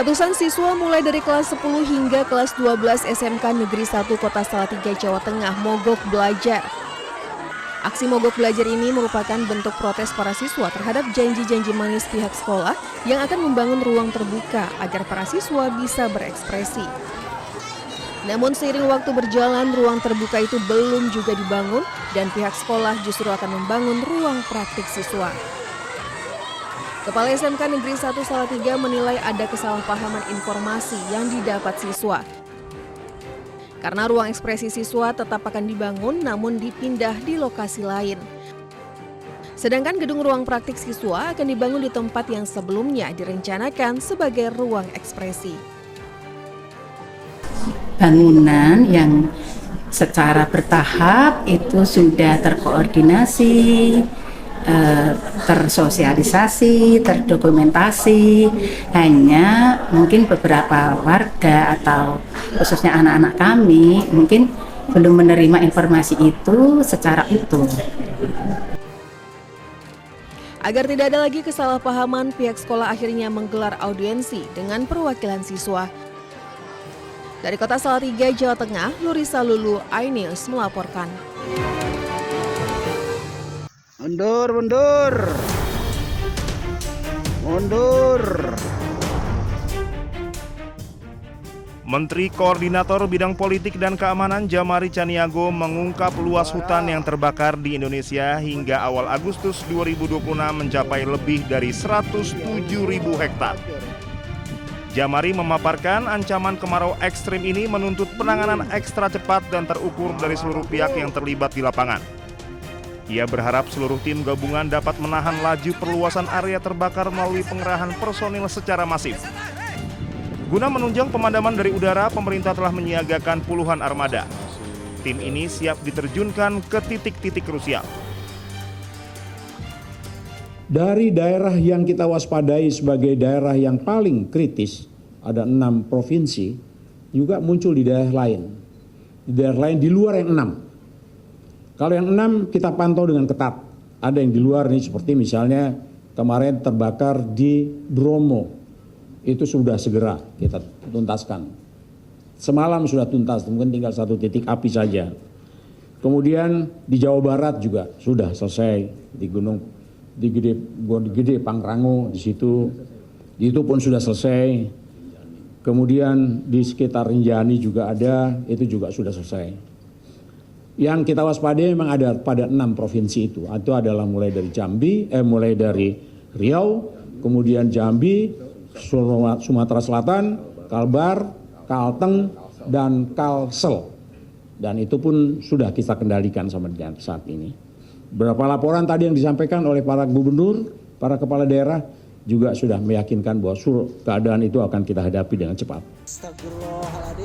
Ratusan siswa mulai dari kelas 10 hingga kelas 12 SMK Negeri 1 Kota Salatiga, Jawa Tengah mogok belajar. Aksi mogok belajar ini merupakan bentuk protes para siswa terhadap janji-janji manis pihak sekolah yang akan membangun ruang terbuka agar para siswa bisa berekspresi. Namun seiring waktu berjalan, ruang terbuka itu belum juga dibangun dan pihak sekolah justru akan membangun ruang praktik siswa. Kepala SMK Negeri 1 Salatiga menilai ada kesalahpahaman informasi yang didapat siswa. Karena ruang ekspresi siswa tetap akan dibangun namun dipindah di lokasi lain. Sedangkan gedung ruang praktik siswa akan dibangun di tempat yang sebelumnya direncanakan sebagai ruang ekspresi. Bangunan yang secara bertahap itu sudah terkoordinasi, tersosialisasi, terdokumentasi. Hanya mungkin beberapa warga atau khususnya anak-anak kami mungkin belum menerima informasi itu secara utuh. Agar tidak ada lagi kesalahpahaman, pihak sekolah akhirnya menggelar audiensi dengan perwakilan siswa. Dari Kota Salatiga, Jawa Tengah, Lurisa Lulu, iNews melaporkan. Mundur, mundur. Mundur. Menteri Koordinator Bidang Politik dan Keamanan Djamari Caniago mengungkap luas hutan yang terbakar di Indonesia hingga awal Agustus 2026 mencapai lebih dari 107.000 hektar. Djamari memaparkan ancaman kemarau ekstrim ini menuntut penanganan ekstra cepat dan terukur dari seluruh pihak yang terlibat di lapangan. Ia berharap seluruh tim gabungan dapat menahan laju perluasan area terbakar melalui pengerahan personil secara masif. Guna menunjang pemadaman dari udara, pemerintah telah menyiagakan puluhan armada. Tim ini siap diterjunkan ke titik-titik krusial. Dari daerah yang kita waspadai sebagai daerah yang paling kritis, ada 6 provinsi, juga muncul di daerah lain. Di daerah lain di luar yang 6. Kalau yang 6 kita pantau dengan ketat. Ada yang di luar nih seperti misalnya kemarin terbakar di Bromo. Itu sudah segera kita tuntaskan. Semalam sudah tuntas, mungkin tinggal 1 titik api saja. Kemudian di Jawa Barat juga sudah selesai di Gunung Gede Pangrango di situ. Itu pun sudah selesai. Kemudian di sekitar Rinjani juga ada, itu juga sudah selesai. Yang kita waspadai memang ada pada 6 provinsi itu. Itu adalah mulai dari mulai dari Riau, kemudian Jambi, Sumatera Selatan, Kalbar, Kalteng, dan Kalsel. Dan itu pun sudah kita kendalikan sampai saat ini. Beberapa laporan tadi yang disampaikan oleh para gubernur, para kepala daerah, juga sudah meyakinkan bahwa keadaan itu akan kita hadapi dengan cepat.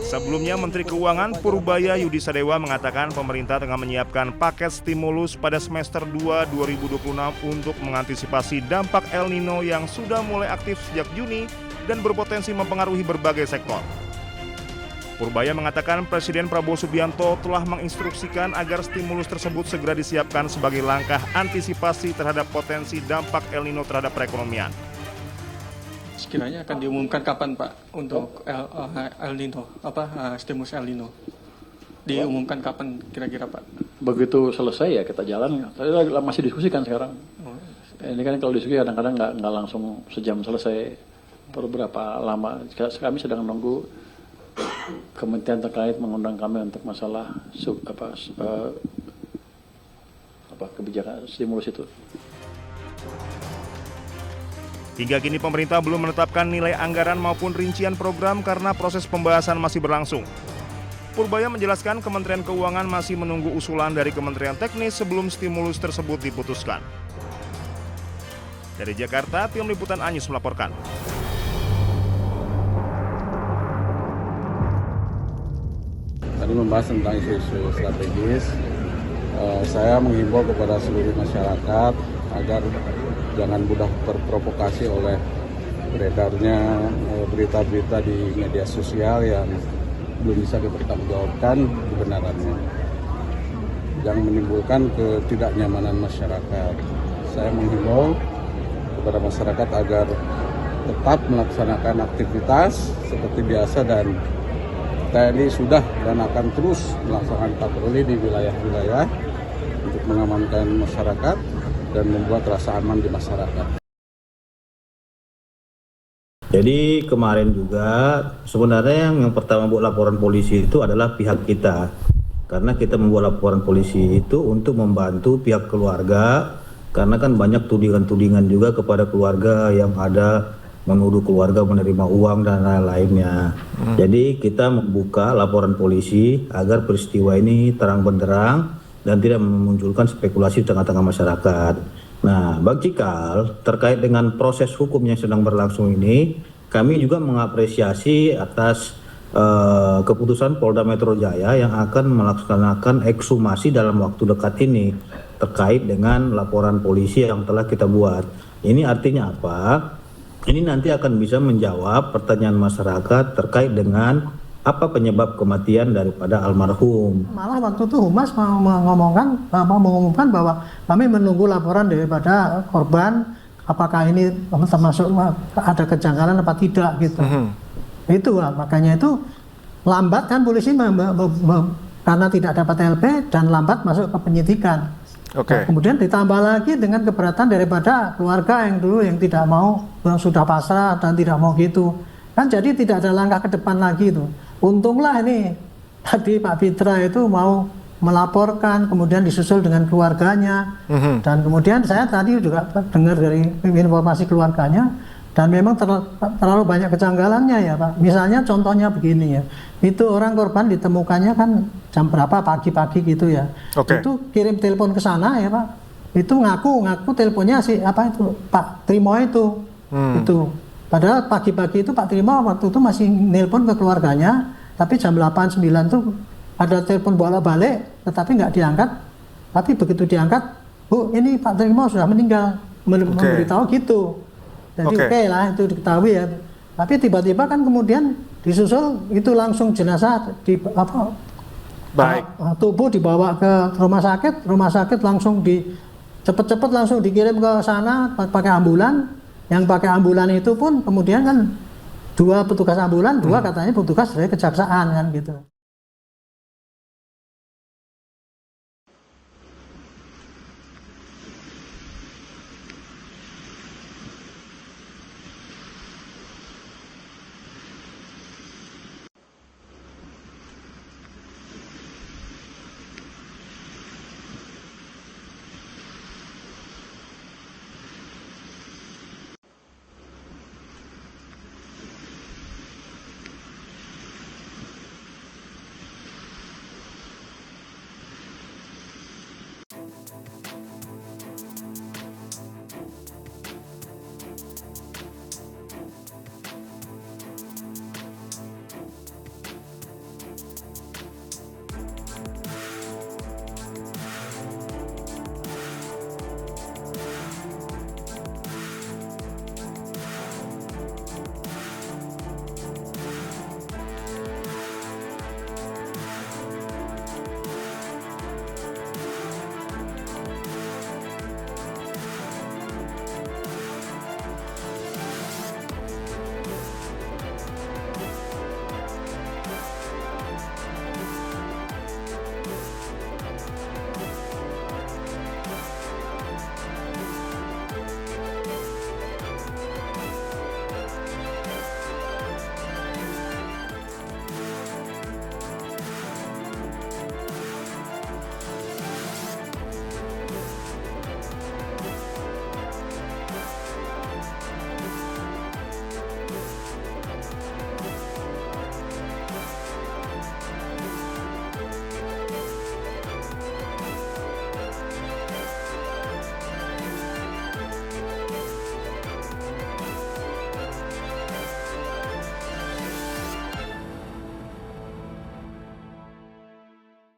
Sebelumnya, Menteri Keuangan Purbaya Yudi Sadewa mengatakan pemerintah tengah menyiapkan paket stimulus pada semester 2 2026 untuk mengantisipasi dampak El Nino yang sudah mulai aktif sejak Juni dan berpotensi mempengaruhi berbagai sektor. Purbaya mengatakan Presiden Prabowo Subianto telah menginstruksikan agar stimulus tersebut segera disiapkan sebagai langkah antisipasi terhadap potensi dampak El Nino terhadap perekonomian. Sekiranya akan diumumkan kapan Pak untuk El Nino, stimulus El Nino? Diumumkan kapan kira-kira Pak? Begitu selesai ya kita jalan. Saya masih diskusikan sekarang. Ini kan kalau diskusi kadang-kadang nggak langsung sejam selesai. Beberapa lama. Kami sedang menunggu kementerian terkait mengundang kami untuk masalah kebijakan stimulus itu. Hingga kini pemerintah belum menetapkan nilai anggaran maupun rincian program karena proses pembahasan masih berlangsung. Purbaya menjelaskan Kementerian Keuangan masih menunggu usulan dari Kementerian Teknis sebelum stimulus tersebut diputuskan. Dari Jakarta, tim liputan iNews melaporkan. Tadi membahas tentang isu-isu strategis. Saya menghimbau kepada seluruh masyarakat agar jangan mudah terprovokasi oleh beredarnya berita-berita di media sosial yang belum bisa dipertanggungjawabkan kebenarannya, yang menimbulkan ketidaknyamanan masyarakat. Saya menghimbau kepada masyarakat agar tetap melaksanakan aktivitas seperti biasa dan TNI sudah dan akan terus melaksanakan patroli di wilayah-wilayah untuk mengamankan masyarakat dan membuat rasa aman di masyarakat. Jadi kemarin juga sebenarnya yang pertama buat laporan polisi itu adalah pihak kita. Karena kita membuat laporan polisi itu untuk membantu pihak keluarga, karena kan banyak tudingan-tudingan juga kepada keluarga yang ada menuduh keluarga menerima uang dan lain-lainnya. Jadi kita membuka laporan polisi agar peristiwa ini terang benderang dan tidak memunculkan spekulasi di tengah-tengah masyarakat. Nah, Bang Cikal, terkait dengan proses hukum yang sedang berlangsung ini, kami juga mengapresiasi atas keputusan Polda Metro Jaya yang akan melaksanakan ekshumasi dalam waktu dekat ini terkait dengan laporan polisi yang telah kita buat. Ini artinya apa? Ini nanti akan bisa menjawab pertanyaan masyarakat terkait dengan apa penyebab kematian daripada almarhum. Malah waktu itu Humas mengumumkan bahwa kami menunggu laporan daripada korban, apakah ini termasuk ada kejanggalan apa tidak gitu. Itu makanya itu lambat kan polisi karena tidak dapat LP dan lambat masuk ke penyidikan. Nah, kemudian ditambah lagi dengan keberatan daripada keluarga yang dulu yang tidak mau, yang sudah pasrah dan tidak mau gitu. Kan jadi tidak ada langkah ke depan lagi itu. Untunglah ini tadi Pak Fitra itu mau melaporkan, kemudian disusul dengan keluarganya. Dan kemudian saya tadi juga dengar dari informasi keluarganya, dan memang terlalu banyak kejanggalannya ya Pak. Misalnya contohnya begini ya, itu orang korban ditemukannya kan jam berapa, pagi-pagi gitu ya. Itu kirim telepon ke sana ya Pak. Itu ngaku teleponnya si apa itu Pak Trimo itu. Itu. Padahal pagi-pagi itu Pak Trimo waktu itu masih nelpon ke keluarganya, tapi jam 8-9 tuh ada telepon bolak-balik, tetapi nggak diangkat. Tapi begitu diangkat, Bu, ini Pak Trimo sudah meninggal, memberitahu gitu. Jadi oke lah itu diketahui ya. Tapi tiba-tiba kan kemudian disusul itu langsung jenazah di apa? Tubuh dibawa ke rumah sakit langsung cepet-cepet langsung dikirim ke sana pakai ambulan. Yang pakai ambulan itu pun kemudian kan 2 petugas ambulan, 2 katanya petugas dari kejaksaan kan gitu.